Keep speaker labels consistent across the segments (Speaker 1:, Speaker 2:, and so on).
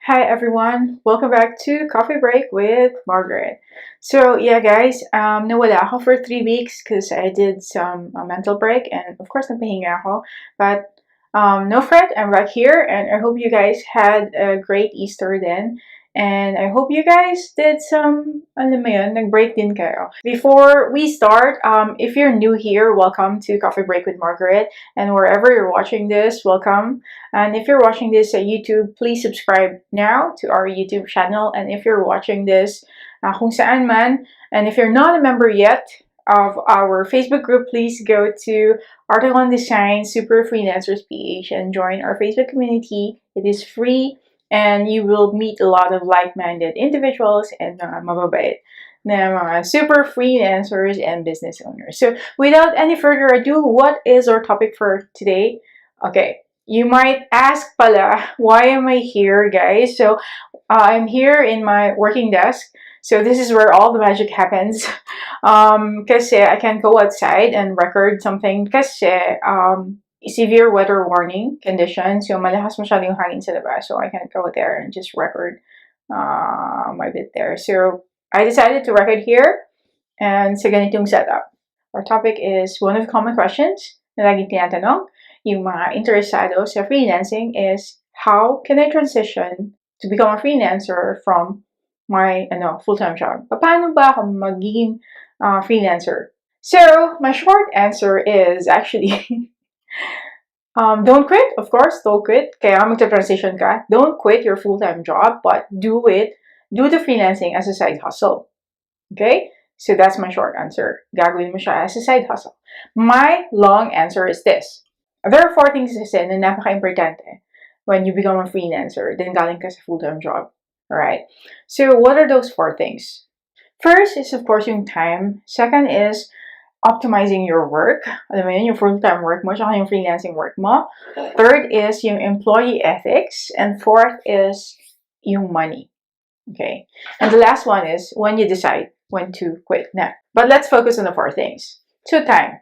Speaker 1: Hi everyone! Welcome back to Coffee Break with Margaret. So yeah guys, nawala ako for 3 weeks because I did some mental break and of course napahinga ako. But no fret, I'm back here and I hope you guys had a great Easter then. And I hope you guys did some, alam mo yun, nag-break din kayo. Before we start, if you're new here, welcome to Coffee Break with Margaret. And wherever you're watching this, welcome. And if you're watching this at YouTube, please subscribe now to our YouTube channel. And if you're watching this kung saan man, and if you're not a member yet of our Facebook group, please go to Article on Design Super Freelancers PH and join our Facebook community. It is free and you will meet a lot of like-minded individuals and mga mababait na mga super freelancers and business owners. So without any further ado, what is our topic for today? Okay. You might ask pala, why am I here, guys? So, I'm here in my working desk. So, this is where all the magic happens. Kasi I can go outside and record something kasi severe weather warning conditions. So, malakas masyado yung hangin sa labas. So, I can't go there and just record my bit there. So, I decided to record here and sa ganitong setup. Our topic is one of the common questions na laging tinatanong yung mga interesado sa freelancing is how can I transition to become a freelancer from my full-time job? Paano ba ako magiging freelancer? So, my short answer is actually don't quit, of course, don't quit. Kaya magta-transition ka. Don't quit your full-time job, but do the freelancing as a side hustle. Okay? So that's my short answer. Gagawin mo siya as a side hustle. My long answer is this. There are 4 things kasi na napaka-importante when you become a freelancer, then galing ka sa full-time job. Alright? So, what are those 4 things? First is, of course, yung time. Second is optimizing your work. Alam mo yun, yung full-time work mo, tsaka yung freelancing work mo. Third is yung employee ethics. And fourth is yung money. Okay? And the last one is when you decide when to quit. Now, but let's focus on the 4 things. So, time.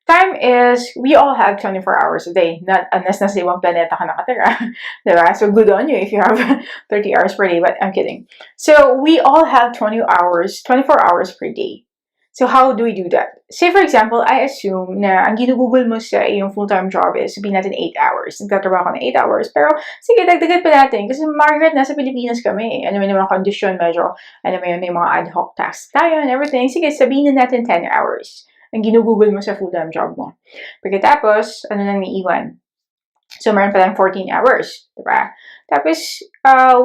Speaker 1: Time is, we all have 24 hours a day. Not unless nasa ibang planeta ka nakatira. Diba? So, good on you if you have 30 hours per day. But I'm kidding. So, we all have 24 hours per day. So, how do we do that? Say, for example, I assume na ang ginugugol mo sa iyong full-time job is, sabihin natin 8 hours. Nagtatrabaho ka ng 8 hours. Pero, sige, dagdagan pa natin. Kasi, Margaret, nasa Pilipinas kami. Ano may mga kondisyon, medyo, ano may mga ad hoc tasks tayo and everything. Sige, sabihin na natin 10 hours. Ang ginugugol mo sa full-time job mo. Pagkatapos, ano nang naiiwan? So, meron pa lang 14 hours. Diba? Tapos,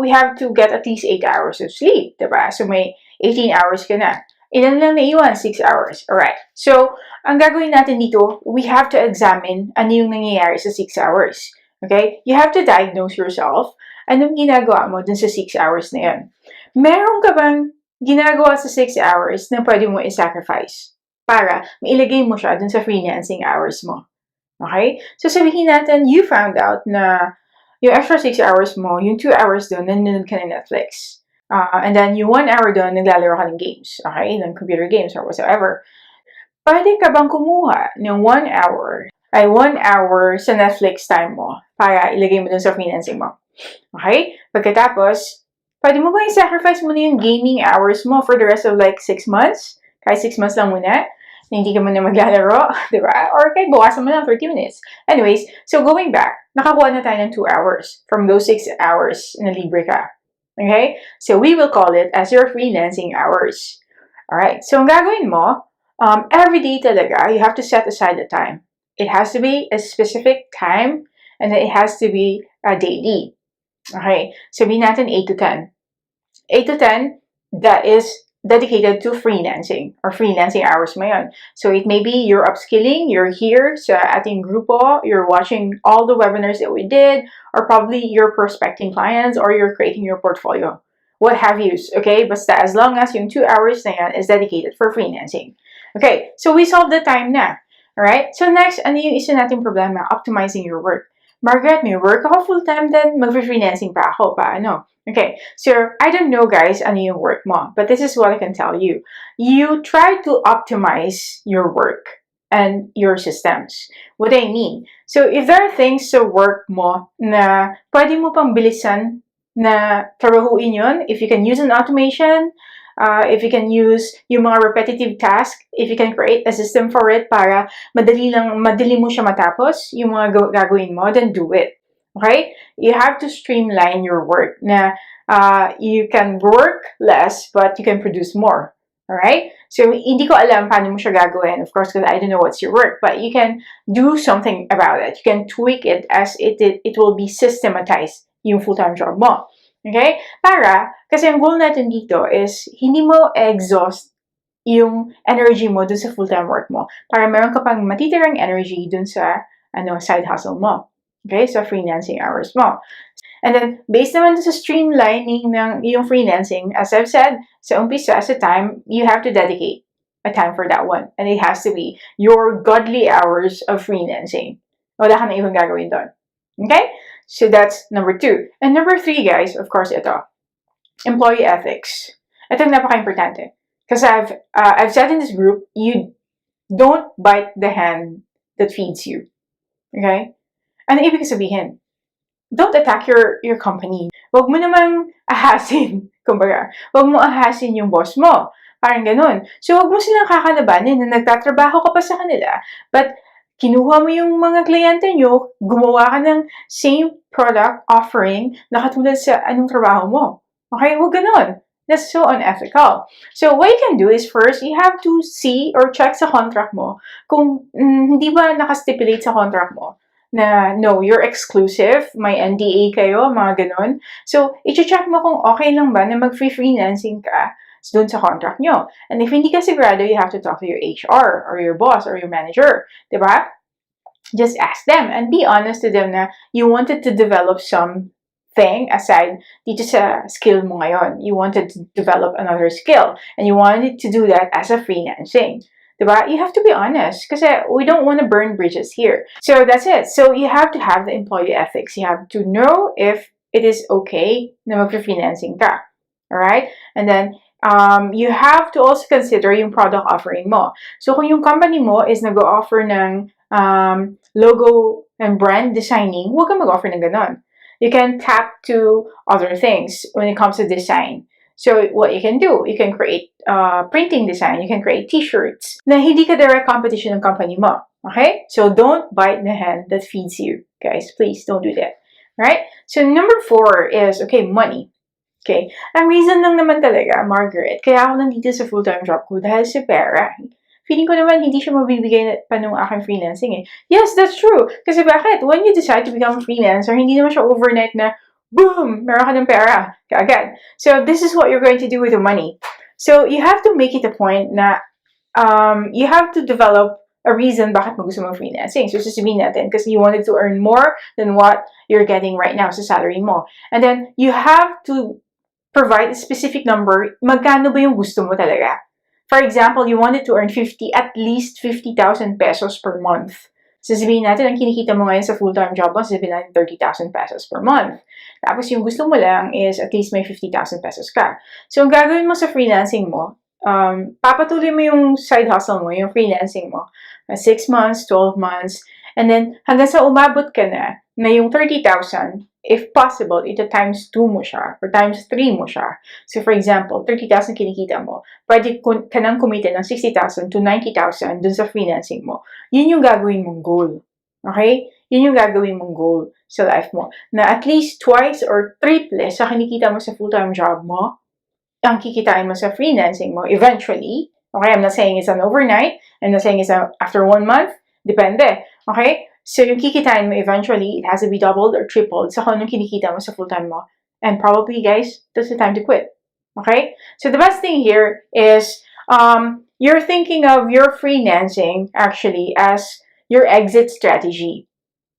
Speaker 1: we have to get at least 8 hours of sleep. Diba? So, may 18 hours ka na. Ilan lang naiwan? 6 hours. Alright. So, ang gagawin natin dito, we have to examine ano yung nangyayari sa 6 hours. Okay? You have to diagnose yourself. Anong ginagawa mo dun sa 6 hours na yun? Meron ka bang ginagawa sa 6 hours na pwede mo i-sacrifice para mailagay mo siya dun sa freelancing hours mo? Okay? So, sabihin natin, you found out na yung extra 6 hours mo, yung 2 hours dun, nanonood ka ng Netflix. And then, yung 1 hour doon, naglalaro ka ng games. Okay? Ng computer games or whatsoever. Pwede ka bang kumuha ng 1 hour sa Netflix time mo para ilagay mo dun sa freelancing mo? Okay? Pagkatapos, pwede mo ba i-sacrifice mo na yung gaming hours mo for the rest of like 6 months? Kahit 6 months lang muna, na hindi ka muna maglalaro, di ba? Or kahit bawasan mo lang 30 minutes. Anyways, so going back, nakakuha na tayo ng 2 hours from those 6 hours na libre ka. Okay? So, we will call it as your freelancing hours. Alright? So, ang gagawin mo, every day talaga, you have to set aside the time. It has to be a specific time and then it has to be daily. Okay? Sabihin natin 8 to 10. 8 to 10, that is dedicated to freelancing or freelancing hours mo yun. So, it may be you're upskilling, you're here sa ating grupo, you're watching all the webinars that we did, or probably you're prospecting clients, or you're creating your portfolio. What have you, okay? Basta as long as yung 2 hours na yan is dedicated for freelancing. Okay, so we solved the time na. Alright? So, next, ano yung isa nating problema? Optimizing your work. Margaret, may work ako full-time then mag-freelancing pa ako. Paano? Okay, so I don't know guys ano yung work mo, but this is what I can tell you. You try to optimize your work and your systems. What I mean? So if there are things sa work mo na pwede mo pang bilisan na trabahuin yun. If you can use an automation, if you can use yung mga repetitive task, if you can create a system for it para madali mo siya matapos, yung mga gagawin mo, then do it. Okay? You have to streamline your work na you can work less but you can produce more. Alright? So, hindi ko alam paano mo siya gagawin, of course, because I don't know what's your work, but you can do something about it. You can tweak it as it will be systematized yung full-time job mo. Okay? Kasi ang goal natin dito is, hindi mo exhaust yung energy mo dun sa full-time work mo. Para meron ka pang matitirang energy dun sa side hustle mo. Okay? Sa freelancing hours mo. And then, based naman sa streamlining ng yung freelancing, as I've said, sa umpisa, sa time, you have to dedicate a time for that one. And it has to be your godly hours of freelancing. Wala ka na ibang gagawin doon. Okay? So that's number 2. And number 3, guys, of course, ito. Employee ethics. Ito napaka-importante. Because I've said in this group, you don't bite the hand that feeds you. Okay? Ano ibig sabihin? Don't attack your company. Huwag mo namang ahasin, kumbaga. Huwag mo ahasin yung boss mo. Parang ganun. So, huwag mo silang kakalabanin na nagtatrabaho ka pa sa kanila. But, kinuha mo yung mga kliyente nyo, gumawa ka ng same product offering na katulad sa anong trabaho mo. Okay? Huwag ganun. That's so unethical. So, what you can do is first, you have to see or check sa contract mo kung hindi ba nakastipulate sa contract mo na, no, you're exclusive, may NDA kayo, mga ganun. So, i-check mo kung okay lang ba na mag-freelancing ka doon sa contract nyo. And if hindi ka sigurado, you have to talk to your HR or your boss or your manager. Diba? Just ask them and be honest to them na you wanted to develop something aside dito sa skill mo ngayon. You wanted to develop another skill and you wanted to do that as a freelancing. Diba? You have to be honest kasi we don't want to burn bridges here. So that's it. So you have to have the employee ethics. You have to know if it is okay na mag-freelancing ka. Alright? And then, you have to also consider yung product offering mo. So kung yung company mo is nag-offer ng logo and brand designing, huwag kang mag-offer ng ganon. You can tap to other things when it comes to design. So what you can do, you can create printing design, you can create t-shirts na hindi ka direct competition ng company mo. Okay? So don't bite the hand that feeds you. Guys, please don't do that. Right? So number 4 is, okay, money. Okay? Ang reason lang naman talaga, Margaret, kaya ako nandito sa full-time job ko dahil sa pera. Feeling ko naman hindi siya mabibigay pa nung aking freelancing eh. Yes, that's true. Kasi bakit? When you decide to become a freelancer, hindi naman siya overnight na boom! Meron ka ng pera kaagad. So, this is what you're going to do with the money. So, you have to make it a point na you have to develop a reason bakit mo gusto mong freelancing. So, sasabihin natin, because you wanted to earn more than what you're getting right now sa salary mo. And then, you have to provide a specific number. Magkano ba yung gusto mo talaga? For example, you wanted to earn at least 50,000 pesos per month. Sasabihin natin, ang kinikita mo ngayon sa full-time job mo, sasabihin natin 30,000 pesos per month. Tapos yung gusto mo lang is at least may 50,000 pesos ka. So, ang gagawin mo sa freelancing mo, papatuloy mo yung side hustle mo, yung freelancing mo, 6 months, 12 months, and then hanggang sa umabot ka na yung 30,000, if possible, ito times 2 mo siya, or times 3 mo siya. So, for example, 30,000 kinikita mo, pwede ka nang kumita ng 60,000 to 90,000 dun sa freelancing mo. Yun yung gagawin mong goal. Okay? Yun yung gagawin mong goal sa life mo. Na at least twice or triple sa kinikita mo sa full-time job mo, ang kikitain mo sa freelancing mo eventually. Okay? I'm not saying it's an overnight. I'm not saying it's after 1 month. Depende. Okay? So, yung kikitain mo eventually, it has to be doubled or tripled sa kung anong kinikita mo sa full-time mo. And probably, guys, that's the time to quit. Okay? So, the best thing here is you're thinking of your freelancing actually as your exit strategy.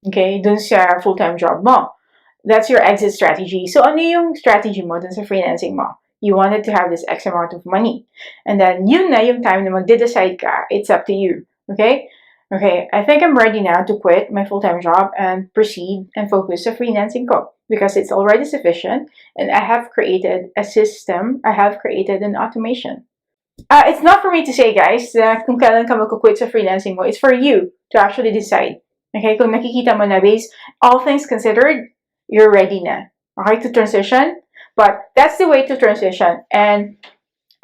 Speaker 1: Okay? Dun sa full-time job mo. That's your exit strategy. So, ano yung strategy mo dun sa freelancing mo? You wanted to have this X amount of money. And then, yun na yung time na magde-decide ka. It's up to you. Okay? Okay, I think I'm ready now to quit my full-time job and proceed and focus sa freelancing ko because it's already sufficient and I have created a system, I have created an automation. It's not for me to say, guys, kung kailan ka magkukwit sa freelancing mo. It's for you to actually decide. Okay, kung nakikita mo na based, all things considered, you're ready na. okay, to transition. But that's the way to transition. And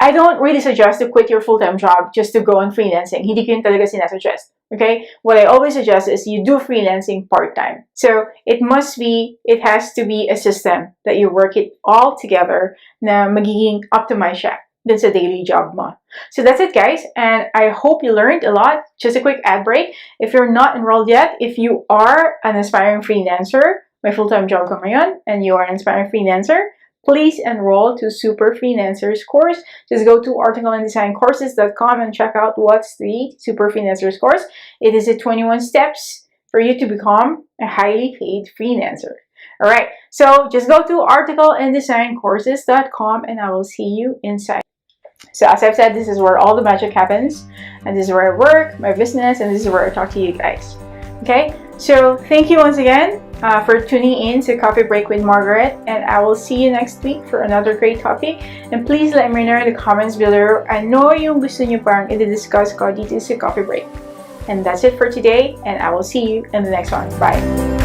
Speaker 1: I don't really suggest to quit your full-time job just to go on freelancing. Hindi ko yun talaga sinasuggest. Okay? What I always suggest is you do freelancing part-time. So it has to be a system that you work it all together na magiging optimize siya dun sa daily job mo. So that's it, guys. And I hope you learned a lot. Just a quick ad break. If you're not enrolled yet, if you are an aspiring freelancer, may full-time job ka ngayon, and you are an aspiring freelancer, please enroll to Super Freelancers course. Just go to articleanddesigncourses.com and check out what's the Super Freelancers course. It is a 21 steps for you to become a highly paid freelancer. All right, so just go to articleanddesigncourses.com and I will see you inside. So as I've said, this is where all the magic happens, and this is where I work, my business, and this is where I talk to you guys. Okay, so thank you once again for tuning in to Coffee Break with Margaret, and I will see you next week for another great topic. And please let me know in the comments below ano yung gusto nyo pang i-discuss ko dito sa Coffee Break. And that's it for today, and I will see you in the next one. Bye!